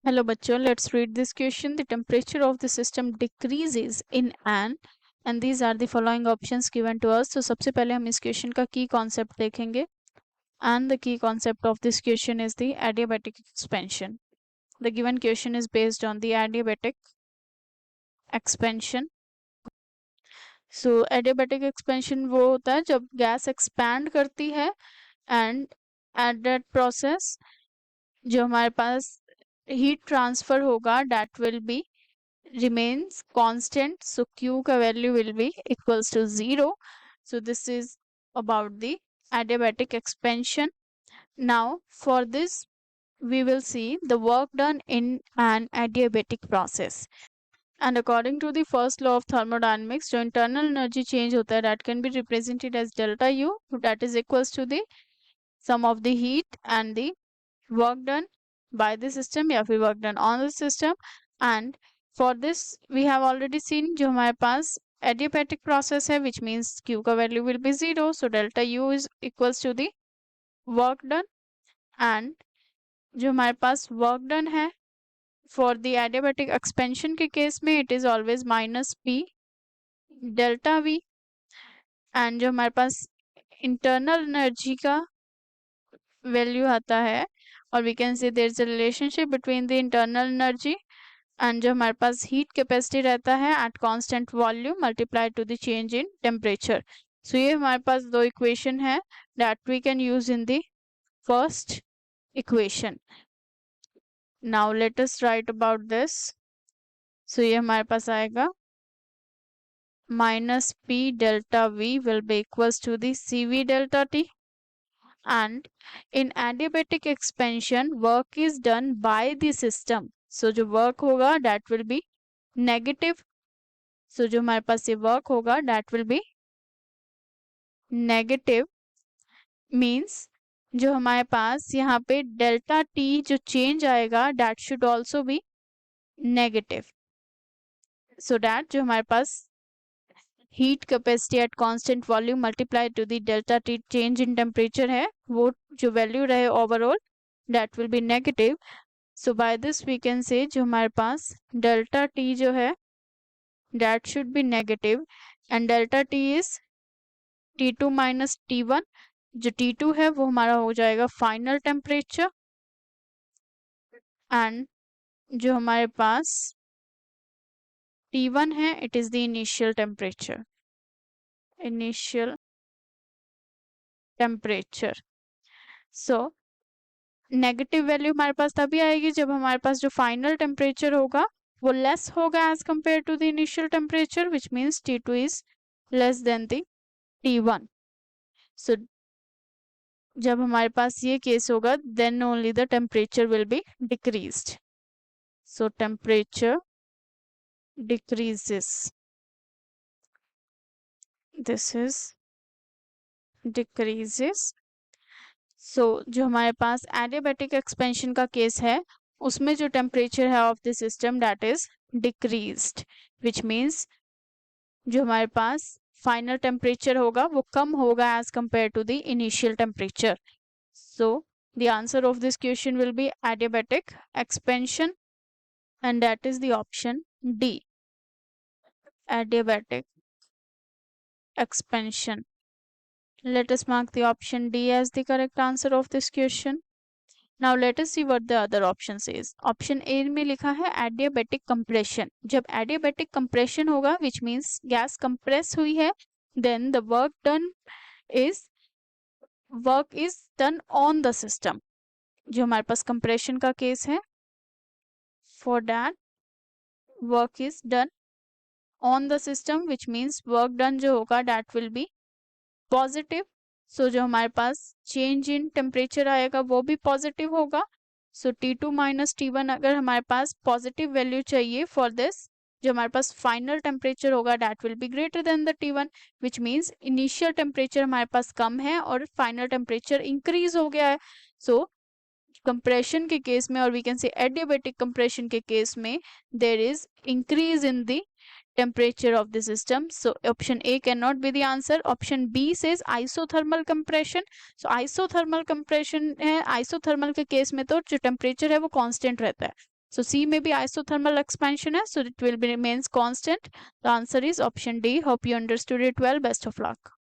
Hello bachcho, let's read this question. The temperature of the system decreases in an and these are the following options given to us. So सबसे पहले हम इस question का की concept देखेंगे and the key concept of this question is the adiabatic expansion. The given question is based on the adiabatic expansion. So adiabatic expansion वो होता है जब गैस expand करती है and at that process जो हमारे पास heat transfer होगा that will be remains constant, so q का value will be equals to 0. So this is about the adiabatic expansion. Now for this we will see the work done in an adiabatic process, and according to the first law of thermodynamics जो internal energy change होता है that can be represented as delta u, that is equals to the sum of the heat and the work done by the system या फिर work done on the system. And for this we have already seen जो हमारे पास adiabatic process है which means q का value will be 0, so delta u is equals to the work done. And जो हमारे पास work done है for the adiabatic expansion के case में it is always minus p delta v. and जो हमारे पास internal energy का value आता है और we can say there is a relationship between the internal energy and जो हमारे पास हीट कैपेसिटी रहता है at constant volume multiply to the change in temperature. So ये हमारे पास दो इक्वेशन है that we can use in the first equation. Now let us write about this. So ये हमारे पास आएगा minus p delta v will be equals to the cv delta t. And in adiabatic expansion work is done by the system, so जो work होगा that will be negative. so जो हमारे पास ये work होगा that will be negative means जो हमारे पास यहाँ पे डेल्टा टी जो चेंज आएगा that should also be negative, so that जो हमारे पास heat capacity at constant volume multiply to the delta T change in temperature है वो जो वैल्यू रहे overall that will be negative. so by this we can say जो हमारे पास delta T जो है that should be negative and delta t is T2 minus T1. जो T2 है वो हमारा हो जाएगा फाइनल टेम्परेचर एंड जो हमारे पास T1 है it is the initial temperature. So negative value हमारे पास तभी आएगी जब हमारे पास जो फाइनल टेम्परेचर होगा वो लेस होगा as compared to the initial temperature which means T2 is less than the T1. So जब हमारे पास ये केस होगा then only the temperature will be decreased. so temperature decreases. this is decreases. so जो हमारे पास adiabatic expansion का case है उसमें जो temperature है of the system that is decreased, which means जो हमारे पास फाइनल टेम्परेचर होगा वो कम होगा as compared to the initial temperature. so the answer of this question will be adiabatic expansion and that is the option D, adiabatic expansion. let us mark the option D as the correct answer of this question. now let us see what the other option says. option A में लिखा है adiabatic compression. जब adiabatic compression होगा which means gas compress हुई है then the work done on the system. जो हमारे पास compression का केस है for that work is done on the system which means work done जो होगा that will be positive. so जो हमारे पास change in temperature आएगा वो भी positive होगा. so T2 minus T1 अगर हमारे पास positive value चाहिए for this जो हमारे पास final temperature होगा that will be greater than the T1 which means initial temperature हमारे पास कम है और final temperature increase हो गया है. so compression के केस में और we can say adiabatic compression के केस में there is increase in the temperature of the system. so option A cannot be the answer. option B says isothermal compression. so isothermal compression है, isothermal के case में तो जो temperature है वो constant रहता है So C may be isothermal expansion है, so it will be remains constant. The answer is option D. Hope you understood it well. Best of luck.